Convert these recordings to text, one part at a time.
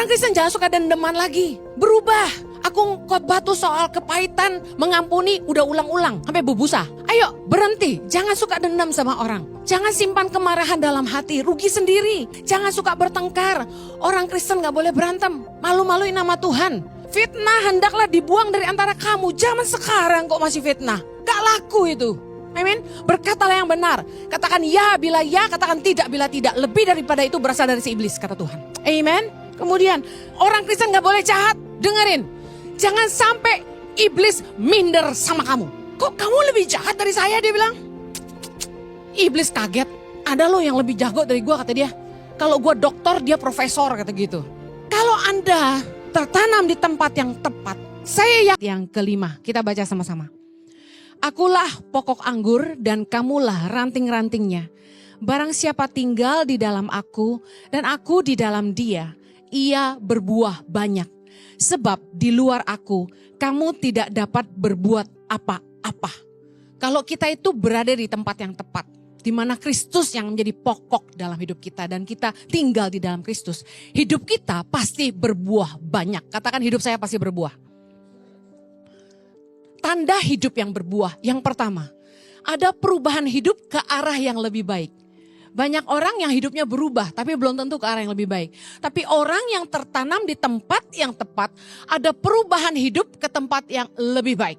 Orang Kristen jangan suka dendeman lagi. Berubah. Aku khotbah tuh soal kepahitan, mengampuni, udah ulang-ulang sampai berbusa. Ayo berhenti, jangan suka dendam sama orang. Jangan simpan kemarahan dalam hati, rugi sendiri. Jangan suka bertengkar. Orang Kristen gak boleh berantem, malu-maluin nama Tuhan. Fitnah hendaklah dibuang dari antara kamu. Zaman sekarang kok masih fitnah, gak laku itu. Amin. Berkatalah yang benar. Katakan ya bila ya, katakan tidak bila tidak. Lebih daripada itu berasal dari si iblis, kata Tuhan. Amin. Kemudian orang Kristen gak boleh jahat. Dengerin. Jangan sampai iblis minder sama kamu. Kok kamu lebih jahat dari saya, dia bilang. Iblis kaget. Ada loh yang lebih jago dari gue, kata dia. Kalau gue dokter, dia profesor, kata gitu. Kalau Anda tertanam di tempat yang tepat, saya yang kelima, kita baca sama-sama. Akulah pokok anggur dan kamulah ranting-rantingnya. Barang siapa tinggal di dalam aku dan aku di dalam dia, ia berbuah banyak. Sebab di luar aku, kamu tidak dapat berbuat apa-apa. Kalau kita itu berada di tempat yang tepat, di mana Kristus yang menjadi pokok dalam hidup kita dan kita tinggal di dalam Kristus, hidup kita pasti berbuah banyak. Katakan hidup saya pasti berbuah. Tanda hidup yang berbuah, yang pertama, ada perubahan hidup ke arah yang lebih baik. Banyak orang yang hidupnya berubah tapi belum tentu ke arah yang lebih baik. Tapi orang yang tertanam di tempat yang tepat, ada perubahan hidup ke tempat yang lebih baik.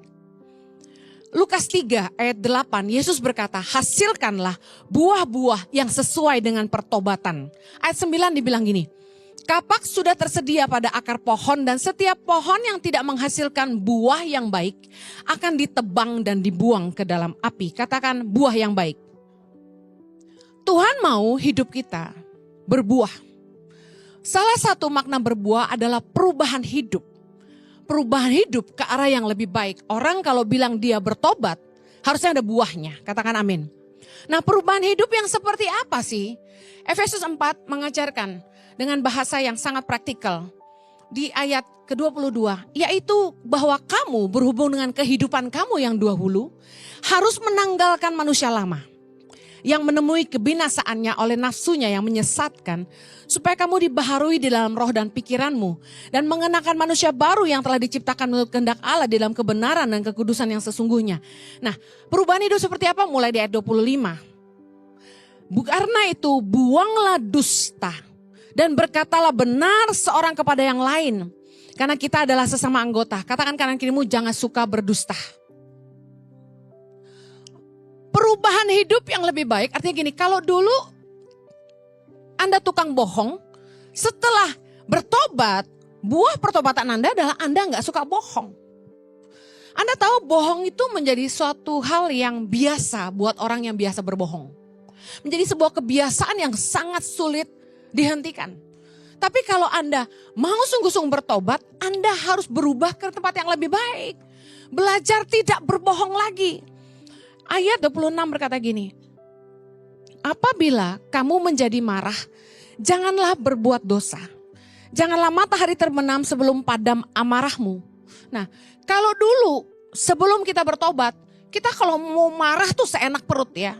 Lukas 3 ayat 8, Yesus berkata, hasilkanlah buah-buah yang sesuai dengan pertobatan. Ayat 9 dibilang gini, kapak sudah tersedia pada akar pohon dan setiap pohon yang tidak menghasilkan buah yang baik akan ditebang dan dibuang ke dalam api. Katakan buah yang baik. Tuhan mau hidup kita berbuah. Salah satu makna berbuah adalah perubahan hidup. Perubahan hidup ke arah yang lebih baik. Orang kalau bilang dia bertobat, harusnya ada buahnya. Katakan amin. Nah, perubahan hidup yang seperti apa sih? Efesus 4 mengajarkan dengan bahasa yang sangat praktikal. Di ayat ke-22, yaitu bahwa kamu berhubung dengan kehidupan kamu yang dahulu, harus menanggalkan manusia lama yang menemui kebinasaannya oleh nafsunya yang menyesatkan, supaya kamu dibaharui di dalam roh dan pikiranmu, dan mengenakan manusia baru yang telah diciptakan menurut kehendak Allah di dalam kebenaran dan kekudusan yang sesungguhnya. Nah, perubahan hidup seperti apa? Mulai di ayat 25. Karena itu buanglah dusta, dan berkatalah benar seorang kepada yang lain, karena kita adalah sesama anggota. Katakan kanan kirimu, jangan suka berdusta. Perubahan hidup yang lebih baik artinya gini, kalau dulu Anda tukang bohong, setelah bertobat, buah pertobatan Anda adalah Anda gak suka bohong. Anda tahu bohong itu menjadi suatu hal yang biasa buat orang yang biasa berbohong. Menjadi sebuah kebiasaan yang sangat sulit dihentikan. Tapi kalau Anda mau sungguh-sungguh bertobat, Anda harus berubah ke tempat yang lebih baik. Belajar tidak berbohong lagi. Ayat 26 berkata gini, apabila kamu menjadi marah, janganlah berbuat dosa. Janganlah matahari terbenam sebelum padam amarahmu. Nah, kalau dulu sebelum kita bertobat, kita kalau mau marah tuh seenak perut ya.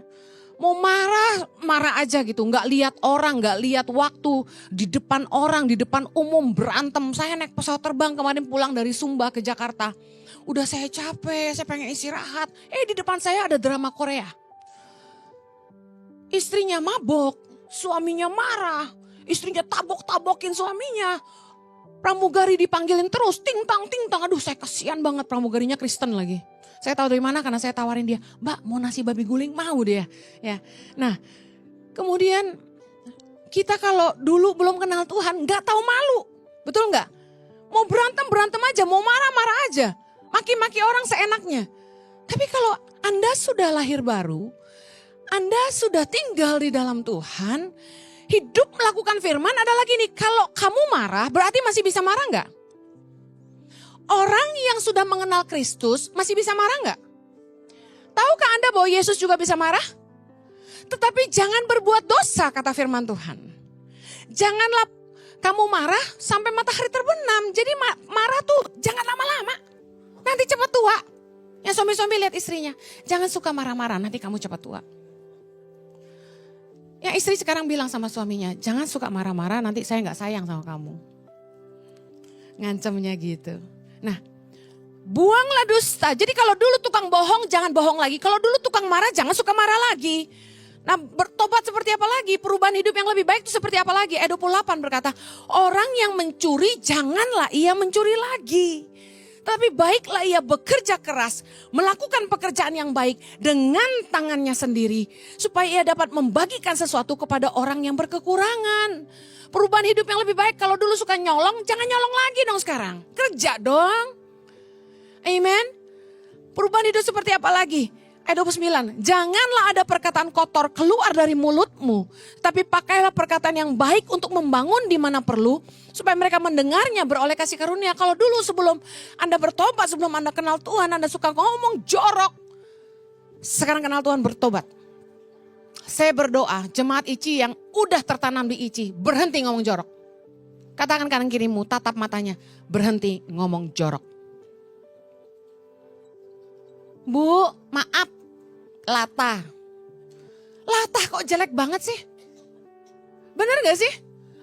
Mau marah, marah aja gitu. Nggak lihat orang, nggak lihat waktu. Di depan orang, di depan umum berantem. Saya naik pesawat terbang kemarin pulang dari Sumba ke Jakarta. Udah saya capek, saya pengen istirahat. Di depan saya ada drama Korea. Istrinya mabok, suaminya marah. Istrinya tabok-tabokin suaminya. Pramugari dipanggilin terus, ting-tang, ting-tang. Aduh, saya kasihan banget, pramugarinya Kristen lagi. Saya tahu dari mana karena saya tawarin dia, Mbak mau nasi babi guling, mau dia. Ya. Nah, kemudian kita kalau dulu belum kenal Tuhan, nggak tahu malu. Betul nggak? Mau berantem, berantem aja, mau marah, marah aja. Maki-maki orang seenaknya. Tapi kalau Anda sudah lahir baru, Anda sudah tinggal di dalam Tuhan, hidup melakukan firman adalah gini, kalau kamu marah berarti masih bisa marah nggak? Orang yang sudah mengenal Kristus masih bisa marah nggak? Tahukah Anda bahwa Yesus juga bisa marah? Tetapi jangan berbuat dosa, kata firman Tuhan. Janganlah kamu marah sampai matahari terbenam. Jadi marah tuh jangan lama-lama. Nanti cepat tua. Yang suami-suami lihat istrinya. Jangan suka marah-marah, nanti kamu cepat tua. Yang istri sekarang bilang sama suaminya, jangan suka marah-marah, nanti saya gak sayang sama kamu. Ngancamnya gitu. Nah, buanglah dusta. Jadi kalau dulu tukang bohong, jangan bohong lagi. Kalau dulu tukang marah, jangan suka marah lagi. Nah, bertobat seperti apa lagi? Perubahan hidup yang lebih baik itu seperti apa lagi? Ayat 28 berkata, orang yang mencuri, janganlah ia mencuri lagi. Tapi baiklah ia bekerja keras, melakukan pekerjaan yang baik dengan tangannya sendiri. Supaya ia dapat membagikan sesuatu kepada orang yang berkekurangan. Perubahan hidup yang lebih baik, kalau dulu suka nyolong, jangan nyolong lagi dong sekarang. Kerja dong. Amen. Perubahan hidup seperti apa lagi? Ayat 29. Janganlah ada perkataan kotor keluar dari mulutmu. Tapi pakailah perkataan yang baik untuk membangun di mana perlu. Supaya mereka mendengarnya beroleh kasih karunia. Kalau dulu sebelum Anda bertobat, sebelum Anda kenal Tuhan, Anda suka ngomong jorok. Sekarang kenal Tuhan, bertobat. Saya berdoa, jemaat ICI yang udah tertanam di ICI, berhenti ngomong jorok. Katakan kanan kirimu, tatap matanya, berhenti ngomong jorok. Bu, maaf, latah. Latah kok jelek banget sih? Bener gak sih?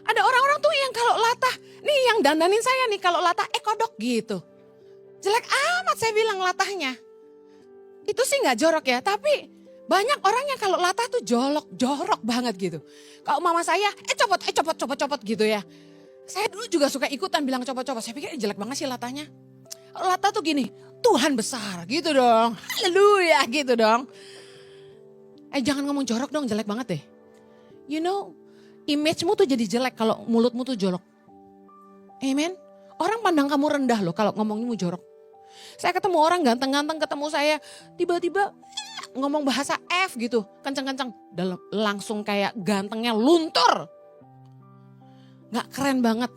Ada orang-orang tuh yang kalau latah, nih yang dandanin saya nih kalau latah, kodok gitu. Jelek amat saya bilang latahnya. Itu sih gak jorok ya, tapi banyak orang yang kalau latah tuh jorok banget gitu. Kalau mama saya, copot gitu ya. Saya dulu juga suka ikutan bilang copot-copot, saya pikir jelek banget sih latahnya. Kalau latah tuh gini, Tuhan besar gitu dong. Haleluya gitu dong. Jangan ngomong jorok dong, jelek banget deh. You know, image-mu tuh jadi jelek kalau mulutmu tuh jorok. Amen. Orang pandang kamu rendah loh kalau ngomongmu jorok. Saya ketemu orang ganteng-ganteng ketemu saya, tiba-tiba ngomong bahasa F gitu, kenceng-kenceng. Langsung kayak gantengnya luntur. Gak keren banget.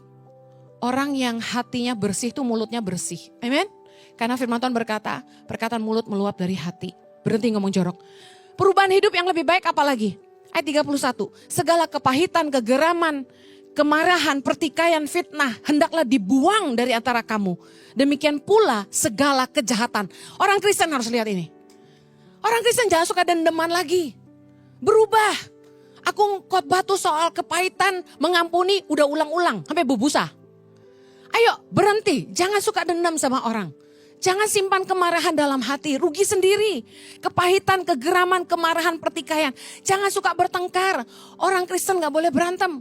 Orang yang hatinya bersih tuh mulutnya bersih. Amen. Karena firman Tuhan berkata, perkataan mulut meluap dari hati. Berhenti ngomong jorok. Perubahan hidup yang lebih baik apalagi? Ayat 31. Segala kepahitan, kegeraman, kemarahan, pertikaian, fitnah hendaklah dibuang dari antara kamu. Demikian pula segala kejahatan. Orang Kristen harus lihat ini. Orang Kristen jangan suka dendeman lagi. Berubah. Aku khotbah tuh soal kepahitan, mengampuni, udah ulang-ulang sampai bubusa. Ayo berhenti, jangan suka dendam sama orang. Jangan simpan kemarahan dalam hati, rugi sendiri. Kepahitan, kegeraman, kemarahan, pertikaian. Jangan suka bertengkar. Orang Kristen gak boleh berantem.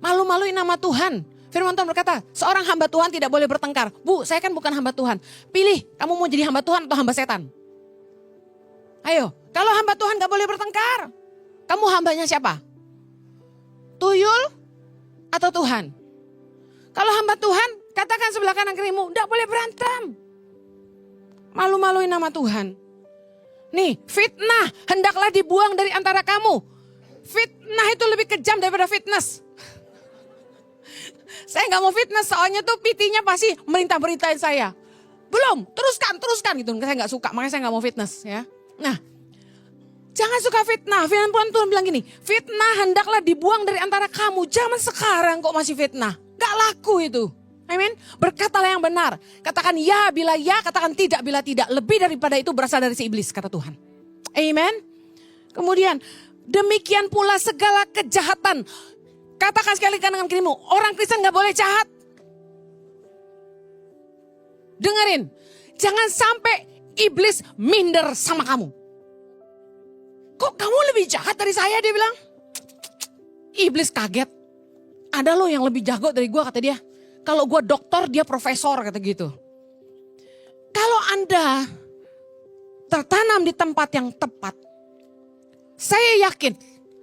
Malu-maluin nama Tuhan. Firman Tuhan berkata, seorang hamba Tuhan tidak boleh bertengkar. Bu, saya kan bukan hamba Tuhan. Pilih, kamu mau jadi hamba Tuhan atau hamba setan? Ayo, kalau hamba Tuhan gak boleh bertengkar. Kamu hambanya siapa? Tuyul atau Tuhan? Kalau hamba Tuhan, katakan sebelah kanan kirimu, gak boleh berantem. Malu-maluin nama Tuhan. Nih, fitnah hendaklah dibuang dari antara kamu. Fitnah itu lebih kejam daripada fitness. Saya gak mau fitness, soalnya tuh PT-nya pasti merintah-berintahin saya. Belum, teruskan gitu. Saya gak suka, makanya saya gak mau fitness ya. Nah, jangan suka fitnah. Firman Tuhan bilang gini, fitnah hendaklah dibuang dari antara kamu. Zaman sekarang kok masih fitnah. Gak laku itu. Amin. Berkatalah yang benar. Katakan ya bila ya, katakan tidak bila tidak. Lebih daripada itu berasal dari si iblis, kata Tuhan. Amin. Kemudian, demikian pula segala kejahatan. Katakan sekali kanan kirimu, orang Kristen gak boleh jahat. Dengerin, jangan sampai iblis minder sama kamu. Kok kamu lebih jahat dari saya, dia bilang. Iblis kaget. Ada loh yang lebih jago dari gue, kata dia. Kalau gue dokter, dia profesor, kata gitu. Kalau Anda tertanam di tempat yang tepat, saya yakin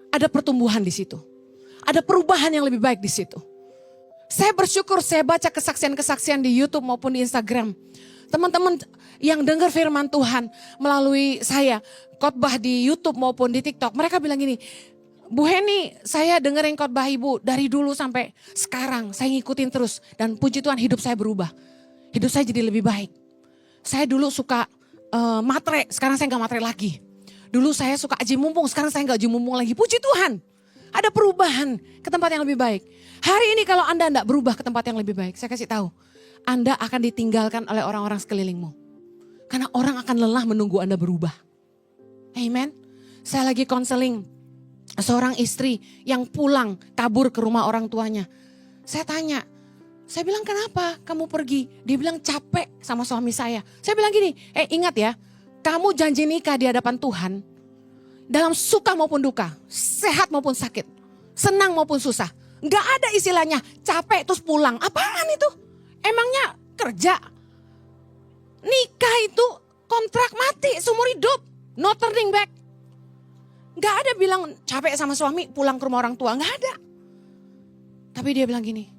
ada pertumbuhan di situ. Ada perubahan yang lebih baik di situ. Saya bersyukur saya baca kesaksian-kesaksian di YouTube maupun di Instagram. Teman-teman yang dengar firman Tuhan melalui saya khotbah di YouTube maupun di TikTok, mereka bilang gini, Bu Heni, saya dengerin khotbah Ibu dari dulu sampai sekarang. Saya ngikutin terus dan puji Tuhan hidup saya berubah. Hidup saya jadi lebih baik. Saya dulu suka matre, sekarang saya gak matre lagi. Dulu saya suka aji mumpung, sekarang saya gak aji mumpung lagi. Puji Tuhan, ada perubahan ke tempat yang lebih baik. Hari ini kalau Anda gak berubah ke tempat yang lebih baik, saya kasih tahu, Anda akan ditinggalkan oleh orang-orang sekelilingmu. Karena orang akan lelah menunggu Anda berubah. Amen. Saya lagi konseling seorang istri yang pulang kabur ke rumah orang tuanya. Saya tanya, Saya bilang, kenapa kamu pergi? Dia bilang, capek sama suami saya. Saya bilang gini, ingat ya, kamu janji nikah di hadapan Tuhan, dalam suka maupun duka, sehat maupun sakit, senang maupun susah. Gak ada istilahnya capek terus pulang. Apaan itu? Emangnya kerja? Nikah itu kontrak mati seumur hidup. No turning back. Gak ada bilang capek sama suami pulang ke rumah orang tua. Gak ada. Tapi dia bilang gini,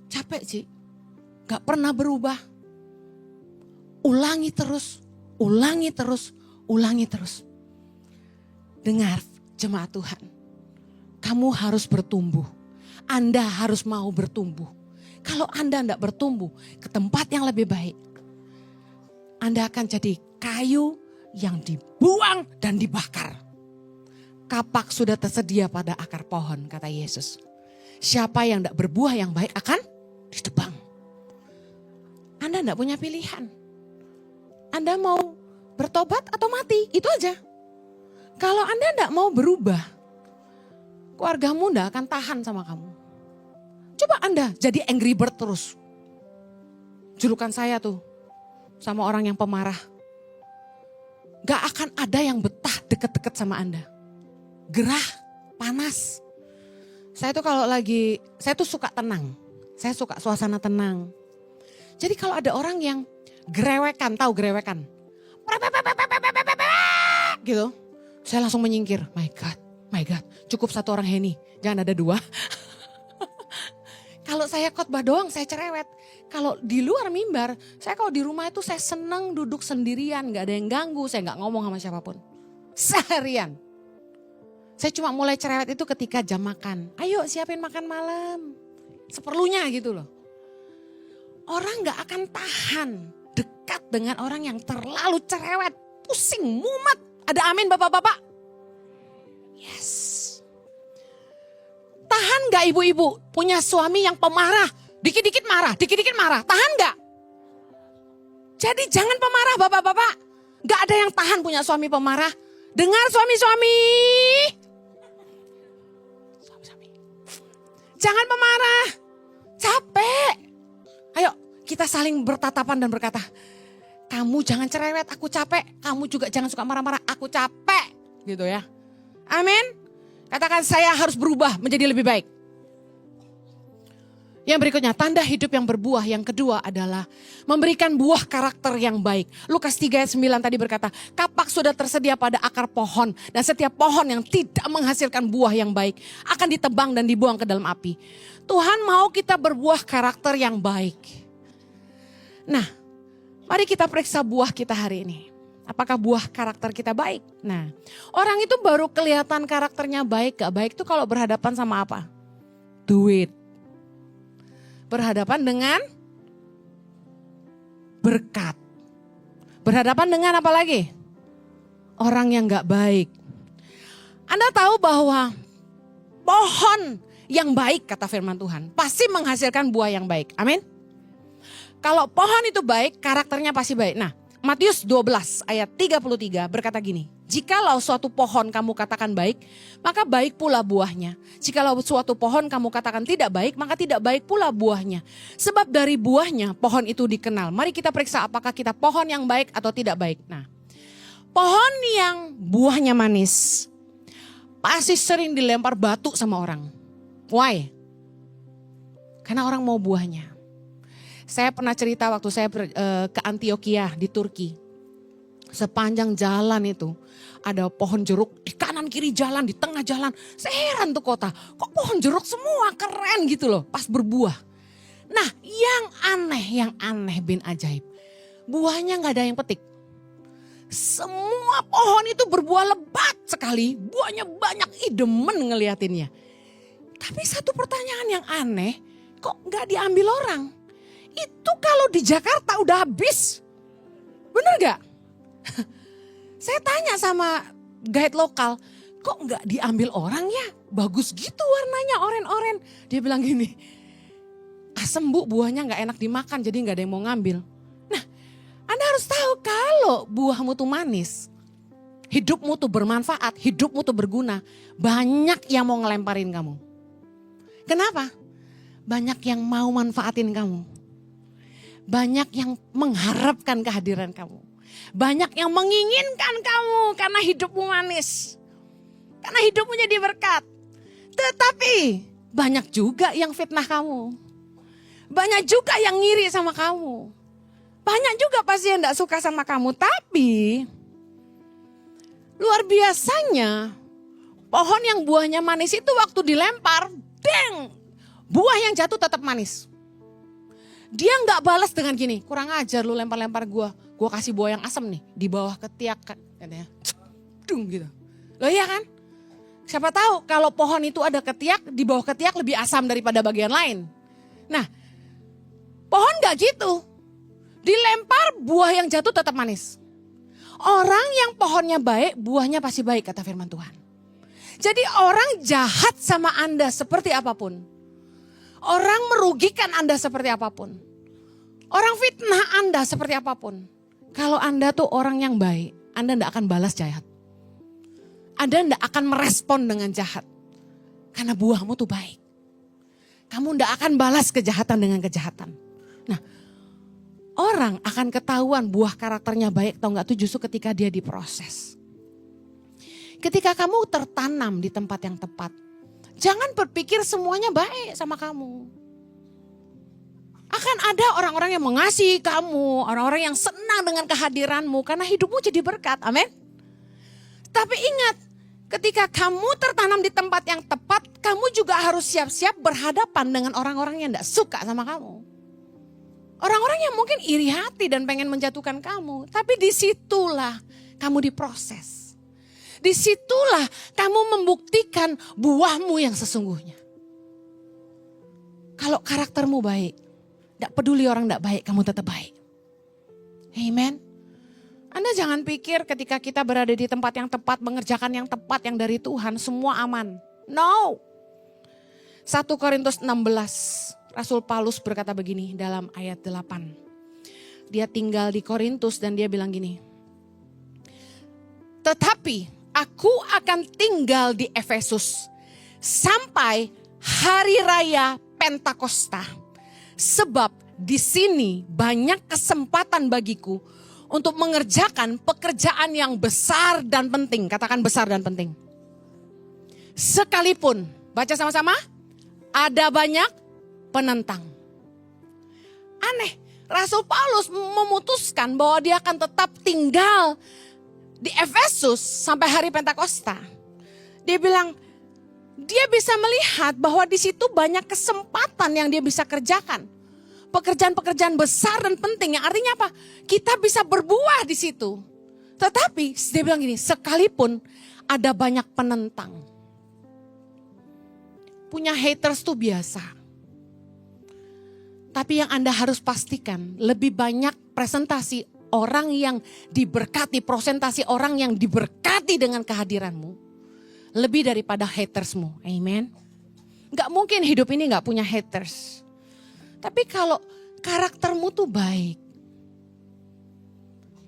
capek sih, gak pernah berubah. Ulangi terus, ulangi terus, ulangi terus. Dengar jemaat Tuhan, kamu harus bertumbuh. Anda harus mau bertumbuh. Kalau Anda tidak bertumbuh ke tempat yang lebih baik, Anda akan jadi kayu yang dibuang dan dibakar. Kapak sudah tersedia pada akar pohon, kata Yesus. Siapa yang tidak berbuah yang baik akan ditebang. Anda tidak punya pilihan. Anda mau bertobat atau mati, itu aja. Kalau Anda tidak mau berubah, keluargamu tidak akan tahan sama kamu. Coba Anda jadi angry bird terus. Julukan saya tuh sama orang yang pemarah. Gak akan ada yang betah deket-deket sama Anda. Gerah, panas. Saya tuh kalau saya tuh suka tenang. Saya suka suasana tenang. Jadi kalau ada orang yang gerewekan, tahu gerewekan? Gitu. Saya langsung menyingkir. My God. Cukup satu orang Henny, jangan ada dua. Kalau saya khotbah doang saya cerewet. Kalau di luar mimbar, saya kalau di rumah itu saya senang duduk sendirian. Gak ada yang ganggu, saya gak ngomong sama siapapun. Seharian. Saya cuma mulai cerewet itu ketika jam makan. Ayo siapin makan malam. Seperlunya gitu loh. Orang gak akan tahan dekat dengan orang yang terlalu cerewet. Pusing, mumet. Ada amin bapak-bapak? Yes. Tahan gak ibu-ibu punya suami yang pemarah? Dikit-dikit marah. Tahan gak? Jadi jangan pemarah bapak-bapak. Gak ada yang tahan punya suami pemarah. Dengar suami-suami. Jangan pemarah. Capek. Ayo kita saling bertatapan dan berkata, kamu jangan cerewet, aku capek. Kamu juga jangan suka marah-marah, aku capek. Gitu ya. Amin. Katakan saya harus berubah menjadi lebih baik. Yang berikutnya, tanda hidup yang berbuah. Yang kedua adalah memberikan buah karakter yang baik. Lukas 3 ayat 9 tadi berkata, kapak sudah tersedia pada akar pohon. Dan setiap pohon yang tidak menghasilkan buah yang baik akan ditebang dan dibuang ke dalam api. Tuhan mau kita berbuah karakter yang baik. Nah, mari kita periksa buah kita hari ini. Apakah buah karakter kita baik? Nah, orang itu baru kelihatan karakternya baik gak baik itu kalau berhadapan sama apa? Duit. Berhadapan dengan berkat. Berhadapan dengan apa lagi? Orang yang gak baik. Anda tahu bahwa pohon yang baik, kata firman Tuhan, pasti menghasilkan buah yang baik. Amin. Kalau pohon itu baik, karakternya pasti baik. Nah, Matius 12 ayat 33 berkata gini, jikalau suatu pohon kamu katakan baik, maka baik pula buahnya. Jikalau suatu pohon kamu katakan tidak baik, maka tidak baik pula buahnya. Sebab dari buahnya pohon itu dikenal. Mari kita periksa apakah kita pohon yang baik atau tidak baik. Nah, pohon yang buahnya manis pasti sering dilempar batu sama orang. Why? Karena orang mau buahnya. Saya pernah cerita waktu saya ke Antioquia di Turki. Sepanjang jalan itu ada pohon jeruk di kanan kiri jalan, di tengah jalan. Saya heran tuh kota, kok pohon jeruk semua keren gitu loh pas berbuah. Nah yang aneh bin ajaib. Buahnya gak ada yang petik. Semua pohon itu berbuah lebat sekali, buahnya banyak, demen ngeliatinnya. Tapi satu pertanyaan yang aneh, kok gak diambil orang? Itu kalau di Jakarta udah habis. Bener gak? Saya tanya sama guide lokal, kok gak diambil orang ya? Bagus gitu warnanya, oren-oren. Dia bilang gini, asem bu, buahnya gak enak dimakan jadi gak ada yang mau ngambil. Nah, Anda harus tahu kalau buahmu tuh manis, hidupmu tuh bermanfaat, hidupmu tuh berguna, banyak yang mau ngelemparin kamu. Kenapa? Banyak yang mau manfaatin kamu. Banyak yang mengharapkan kehadiran kamu. Banyak yang menginginkan kamu karena hidupmu manis. Karena hidupmu jadi berkat. Tetapi banyak juga yang fitnah kamu. Banyak juga yang ngiri sama kamu. Banyak juga pasti yang gak suka sama kamu. Tapi luar biasanya pohon yang buahnya manis itu waktu dilempar, deng, buah yang jatuh tetap manis. Dia gak balas dengan gini, kurang ajar lu lempar-lempar gua kasih buah yang asam nih di bawah ketiak katanya. Dung gitu. Loh iya kan? Siapa tahu kalau pohon itu ada ketiak, di bawah ketiak lebih asam daripada bagian lain. Nah, pohon gak gitu. Dilempar buah yang jatuh tetap manis. Orang yang pohonnya baik, buahnya pasti baik kata firman Tuhan. Jadi orang jahat sama Anda seperti apapun. Orang merugikan Anda seperti apapun. Orang fitnah Anda seperti apapun. Kalau Anda tuh orang yang baik, Anda tidak akan balas jahat. Anda tidak akan merespon dengan jahat. Karena buahmu tuh baik. Kamu tidak akan balas kejahatan dengan kejahatan. Nah, orang akan ketahuan buah karakternya baik atau enggak tuh justru ketika dia diproses. Ketika kamu tertanam di tempat yang tepat. Jangan berpikir semuanya baik sama kamu. Akan ada orang-orang yang mengasihi kamu. Orang-orang yang senang dengan kehadiranmu. Karena hidupmu jadi berkat. Amin. Tapi ingat. Ketika kamu tertanam di tempat yang tepat. Kamu juga harus siap-siap berhadapan dengan orang-orang yang tidak suka sama kamu. Orang-orang yang mungkin iri hati dan pengen menjatuhkan kamu. Tapi disitulah kamu diproses. Disitulah kamu membuktikan buahmu yang sesungguhnya. Kalau karaktermu baik, tidak peduli orang tidak baik, kamu tetap baik. Amen. Anda jangan pikir ketika kita berada di tempat yang tepat, mengerjakan yang tepat yang dari Tuhan, semua aman. No. 1 Korintus 16, Rasul Paulus berkata begini dalam ayat 8. Dia tinggal di Korintus dan dia bilang gini. Tetapi aku akan tinggal di Efesus sampai hari raya Pentakosta. Sebab di sini banyak kesempatan bagiku untuk mengerjakan pekerjaan yang besar dan penting. Katakan besar dan penting. Sekalipun, baca sama-sama, ada banyak penentang. Aneh, Rasul Paulus memutuskan bahwa dia akan tetap tinggal di Efesus sampai hari Pentakosta. Dia bilang, dia bisa melihat bahwa di situ banyak kesempatan yang dia bisa kerjakan. Pekerjaan-pekerjaan besar dan penting, yang artinya apa? Kita bisa berbuah di situ. Tetapi dia bilang gini, sekalipun ada banyak penentang. Punya haters tuh biasa. Tapi yang Anda harus pastikan, lebih banyak presentasi orang yang diberkati, prosentasi orang yang diberkati dengan kehadiranmu. Lebih daripada hatersmu, amen. Gak mungkin hidup ini gak punya haters. Tapi kalau karaktermu tuh baik,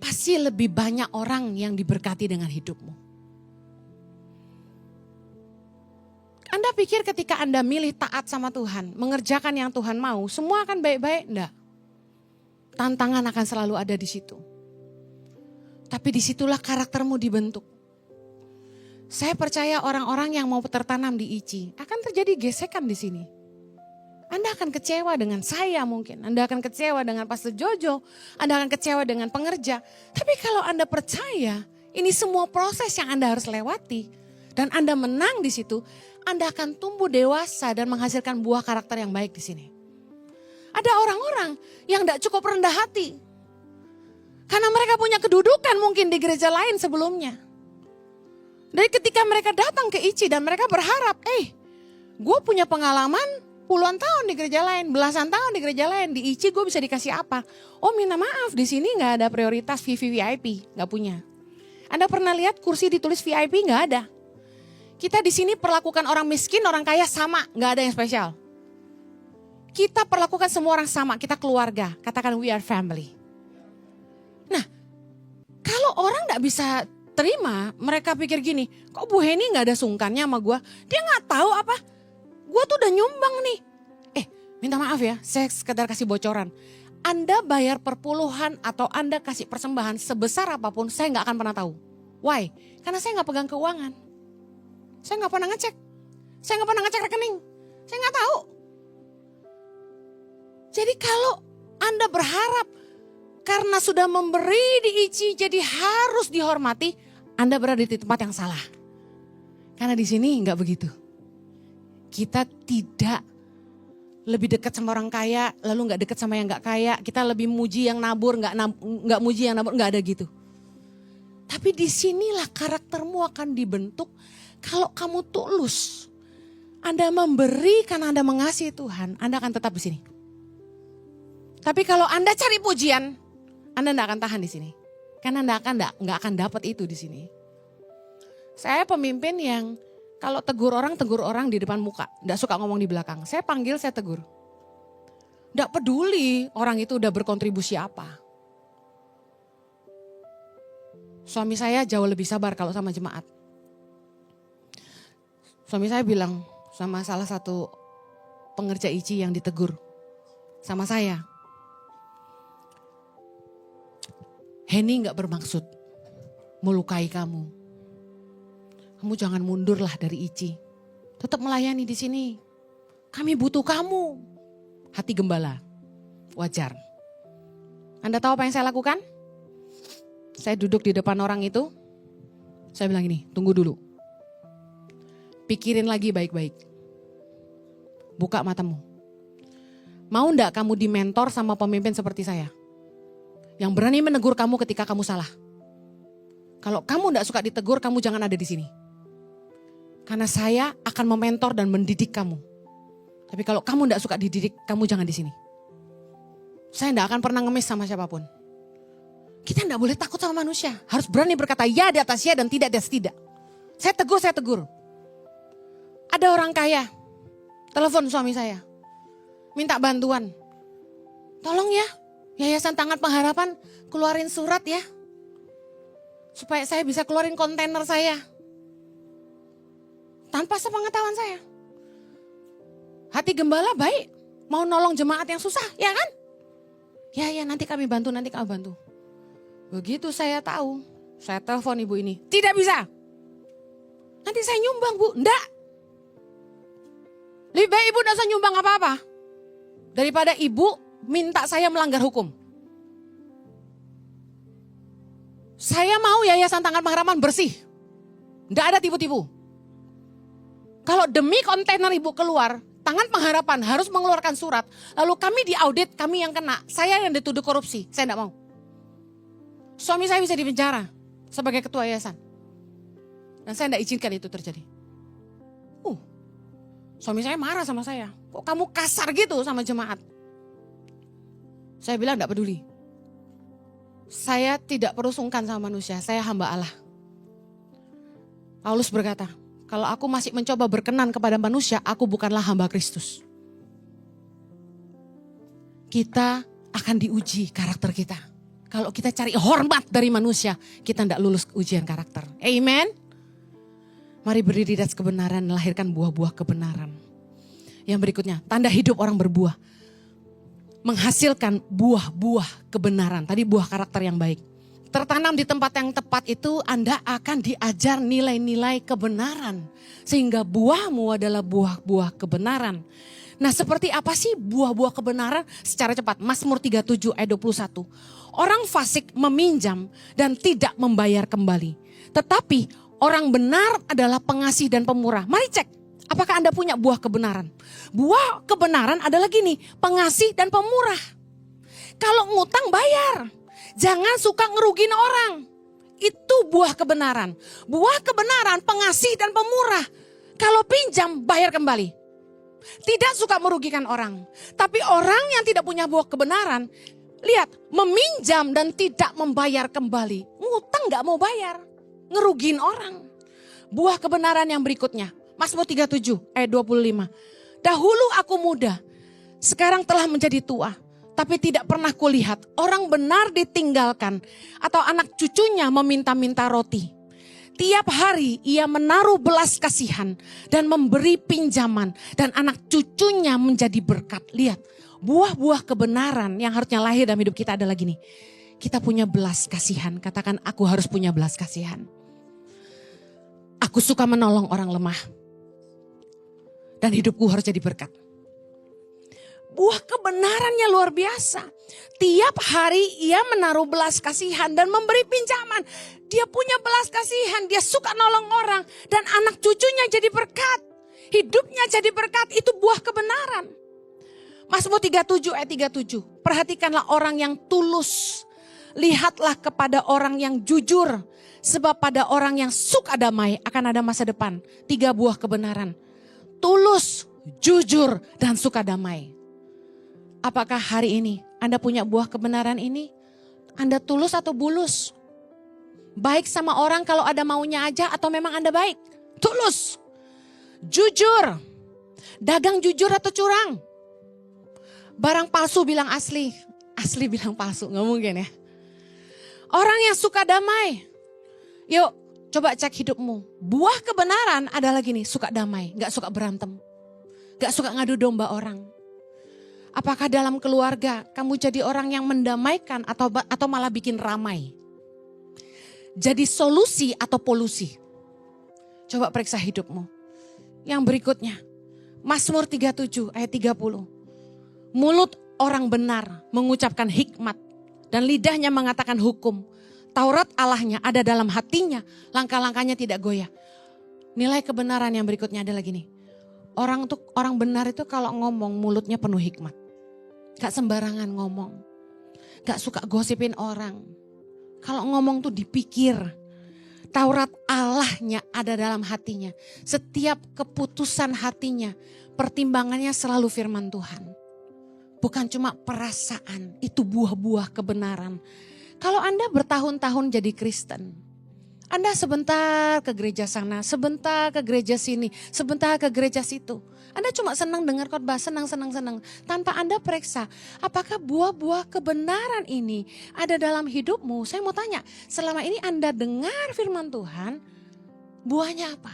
pasti lebih banyak orang yang diberkati dengan hidupmu. Anda pikir ketika Anda milih taat sama Tuhan, mengerjakan yang Tuhan mau, semua akan baik-baik? Enggak. Tantangan akan selalu ada di situ. Tapi disitulah karaktermu dibentuk. Saya percaya orang-orang yang mau tertanam di ICI akan terjadi gesekan di sini. Anda akan kecewa dengan saya mungkin. Anda akan kecewa dengan Pastor Jojo. Anda akan kecewa dengan pengerja. Tapi kalau Anda percaya ini semua proses yang Anda harus lewati. Dan Anda menang di situ. Anda akan tumbuh dewasa dan menghasilkan buah karakter yang baik di sini. Ada orang-orang yang tidak cukup rendah hati. Karena mereka punya kedudukan mungkin di gereja lain sebelumnya. Dari ketika mereka datang ke ICI dan mereka berharap, gue punya pengalaman puluhan tahun di gereja lain, belasan tahun di gereja lain, di ICI gue bisa dikasih apa? Oh minta maaf, di sini gak ada prioritas VVIP, gak punya. Anda pernah lihat kursi ditulis VIP? Gak ada. Kita di sini perlakukan orang miskin, orang kaya sama, gak ada yang spesial. Kita perlakukan semua orang sama, kita keluarga, katakan we are family. Nah, kalau orang gak bisa terima, mereka pikir gini, kok Bu Heni gak ada sungkannya sama gue? Dia gak tahu apa? Gue tuh udah nyumbang nih. Minta maaf ya, saya sekedar kasih bocoran. Anda bayar perpuluhan atau Anda kasih persembahan sebesar apapun, saya nggak akan pernah tahu. Why? Karena saya nggak pegang keuangan. Saya nggak pernah ngecek. Saya nggak pernah ngecek rekening. Saya nggak tahu. Jadi kalau Anda berharap karena sudah memberi diici jadi harus dihormati, Anda berada di tempat yang salah. Karena di sini nggak begitu. Kita tidak lebih dekat sama orang kaya, lalu nggak dekat sama yang nggak kaya. Kita lebih muji yang nabur, nggak muji yang nabur, nggak ada gitu. Tapi disinilah karaktermu akan dibentuk kalau kamu tulus. Anda memberi karena Anda mengasihi Tuhan, Anda akan tetap di sini. Tapi kalau Anda cari pujian, Anda nggak akan tahan di sini. Karena Anda nggak akan dapat itu di sini. Saya pemimpin yang kalau tegur orang di depan muka. Nggak suka ngomong di belakang. Saya panggil, saya tegur. Nggak peduli orang itu udah berkontribusi apa. Suami saya jauh lebih sabar kalau sama jemaat. Suami saya bilang sama salah satu pengerja ICI yang ditegur sama saya. Henny nggak bermaksud melukai kamu. Kamu jangan mundurlah dari ICI. Tetap melayani di sini. Kami butuh kamu. Hati gembala. Wajar. Anda tahu apa yang saya lakukan? Saya duduk di depan orang itu. Saya bilang gini, tunggu dulu. Pikirin lagi baik-baik. Buka matamu. Mau enggak kamu dimentor sama pemimpin seperti saya? Yang berani menegur kamu ketika kamu salah. Kalau kamu enggak suka ditegur, kamu jangan ada di sini. Karena saya akan mementor dan mendidik kamu. Tapi kalau kamu tidak suka dididik, kamu jangan di sini. Saya tidak akan pernah ngemis sama siapapun. Kita tidak boleh takut sama manusia. Harus berani berkata ya di atas ya dan tidak di atas tidak. Saya tegur. Ada orang kaya, telepon suami saya. Minta bantuan. Tolong ya, Yayasan Tangan Pengharapan keluarin surat ya. Supaya saya bisa keluarin kontainer saya. Tanpa sepengetahuan saya. Hati gembala baik. Mau nolong jemaat yang susah, ya kan? Ya nanti kami bantu, nanti kami bantu. Begitu saya tahu, saya telepon ibu ini. Tidak bisa. Nanti saya nyumbang bu, enggak. Lebih baik ibu tidak usah nyumbang apa-apa. Daripada ibu minta saya melanggar hukum. Saya mau Yayasan Tangan Pengharapan bersih. Enggak ada tipu-tipu. Kalau demi kontainer ibu keluar, Tangan Pengharapan harus mengeluarkan surat. Lalu kami diaudit, kami yang kena. Saya yang dituduh korupsi, saya tidak mau. Suami saya bisa dipenjara sebagai ketua yayasan. Dan saya tidak izinkan itu terjadi. Suami saya marah sama saya. Kok kamu kasar gitu sama jemaat? Saya bilang tidak peduli. Saya tidak perlu sungkan sama manusia, saya hamba Allah. Paulus berkata, kalau aku masih mencoba berkenan kepada manusia, aku bukanlah hamba Kristus. Kita akan diuji karakter kita. Kalau kita cari hormat dari manusia, kita tidak lulus ujian karakter. Amen. Mari berdiri di atas kebenaran, melahirkan buah-buah kebenaran. Yang berikutnya, tanda hidup orang berbuah. Menghasilkan buah-buah kebenaran. Tadi buah karakter yang baik. Tertanam di tempat yang tepat itu Anda akan diajar nilai-nilai kebenaran. Sehingga buahmu adalah buah-buah kebenaran. Nah seperti apa sih buah-buah kebenaran? Secara cepat, Mazmur 37 ayat 21. Orang fasik meminjam dan tidak membayar kembali. Tetapi orang benar adalah pengasih dan pemurah. Mari cek, apakah Anda punya buah kebenaran? Buah kebenaran adalah gini, pengasih dan pemurah. Kalau ngutang bayar. Jangan suka ngerugin orang. Itu buah kebenaran. Buah kebenaran, pengasih dan pemurah. Kalau pinjam, bayar kembali. Tidak suka merugikan orang. Tapi orang yang tidak punya buah kebenaran, lihat, meminjam dan tidak membayar kembali. Ngutang gak mau bayar. Ngerugin orang. Buah kebenaran yang berikutnya. Mazmur 37 ayat 25. Dahulu aku muda, sekarang telah menjadi tua. Tapi tidak pernah kulihat orang benar ditinggalkan atau anak cucunya meminta-minta roti. Tiap hari ia menaruh belas kasihan dan memberi pinjaman. Dan anak cucunya menjadi berkat. Lihat, buah-buah kebenaran yang harusnya lahir dalam hidup kita adalah gini. Kita punya belas kasihan. Katakan, aku harus punya belas kasihan. Aku suka menolong orang lemah. Dan hidupku harus jadi berkat. Buah kebenarannya luar biasa. Tiap hari ia menaruh belas kasihan dan memberi pinjaman. Dia punya belas kasihan, dia suka nolong orang. Dan anak cucunya jadi berkat. Hidupnya jadi berkat, itu buah kebenaran. Mazmur 37 ayat 37. Perhatikanlah orang yang tulus. Lihatlah kepada orang yang jujur. Sebab pada orang yang suka damai akan ada masa depan. 3 buah kebenaran. Tulus, jujur, dan suka damai. Apakah hari ini Anda punya buah kebenaran ini? Anda tulus atau bulus? Baik sama orang kalau ada maunya aja atau memang Anda baik? Tulus. Jujur. Dagang jujur atau curang? Barang palsu bilang asli. Asli bilang palsu, gak mungkin ya. Orang yang suka damai. Yuk coba cek hidupmu. Buah kebenaran adalah gini, suka damai, gak suka berantem. Gak suka ngadu domba orang. Apakah dalam keluarga kamu jadi orang yang mendamaikan atau malah bikin ramai? Jadi solusi atau polusi? Coba periksa hidupmu. Yang berikutnya, Mazmur 37 ayat 30. Mulut orang benar mengucapkan hikmat dan lidahnya mengatakan hukum. Taurat Allahnya ada dalam hatinya, langkah-langkahnya tidak goyah. Nilai kebenaran yang berikutnya adalah gini. Orang benar itu kalau ngomong mulutnya penuh hikmat. Gak sembarangan ngomong. Gak suka gosipin orang. Kalau ngomong tuh dipikir. Taurat Allahnya ada dalam hatinya. Setiap keputusan hatinya, pertimbangannya selalu firman Tuhan. Bukan cuma perasaan, itu buah-buah kebenaran. Kalau Anda bertahun-tahun jadi Kristen, Anda sebentar ke gereja sana, sebentar ke gereja sini, sebentar ke gereja situ. Anda cuma senang dengar khotbah, senang. Tanpa Anda periksa, apakah buah-buah kebenaran ini ada dalam hidupmu? Saya mau tanya, selama ini Anda dengar firman Tuhan, buahnya apa?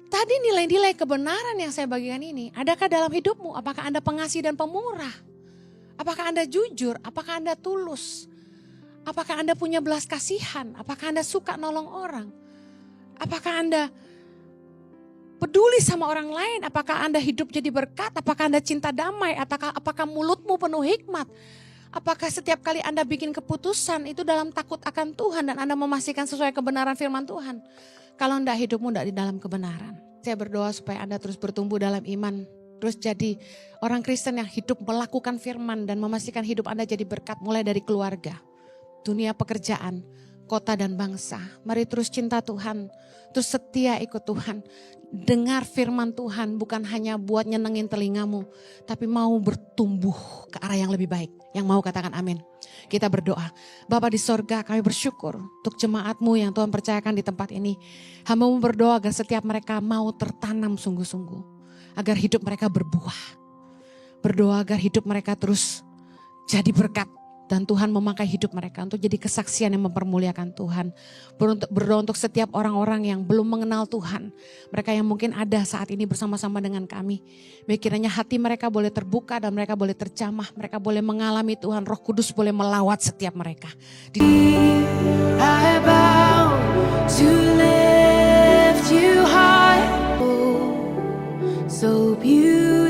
Tadi nilai-nilai kebenaran yang saya bagikan ini, adakah dalam hidupmu? Apakah Anda pengasih dan pemurah? Apakah Anda jujur? Apakah Anda tulus? Apakah Anda punya belas kasihan? Apakah Anda suka nolong orang? Apakah Anda peduli sama orang lain? Apakah Anda hidup jadi berkat? Apakah Anda cinta damai? Apakah mulutmu penuh hikmat? Apakah setiap kali Anda bikin keputusan itu dalam takut akan Tuhan dan Anda memastikan sesuai kebenaran firman Tuhan? Kalau enggak, hidupmu enggak di dalam kebenaran. Saya berdoa supaya Anda terus bertumbuh dalam iman. Terus jadi orang Kristen yang hidup melakukan firman dan memastikan hidup Anda jadi berkat mulai dari keluarga, dunia pekerjaan, kota dan bangsa. Mari terus cinta Tuhan, terus setia ikut Tuhan. Dengar firman Tuhan bukan hanya buat nyenengin telingamu, tapi mau bertumbuh ke arah yang lebih baik. Yang mau katakan amin. Kita berdoa. Bapa di sorga, kami bersyukur untuk jemaat-Mu yang Tuhan percayakan di tempat ini. Hamba-Mu berdoa agar setiap mereka mau tertanam sungguh-sungguh. Agar hidup mereka berbuah. Berdoa agar hidup mereka terus jadi berkat. Dan Tuhan memakai hidup mereka untuk jadi kesaksian yang mempermuliakan Tuhan. Berdoa untuk setiap orang-orang yang belum mengenal Tuhan. Mereka yang mungkin ada saat ini bersama-sama dengan kami. Baik kiranya hati mereka boleh terbuka dan mereka boleh terjamah. Mereka boleh mengalami Tuhan, Roh Kudus boleh melawat setiap mereka. I bow to lift you high, oh, so beautiful.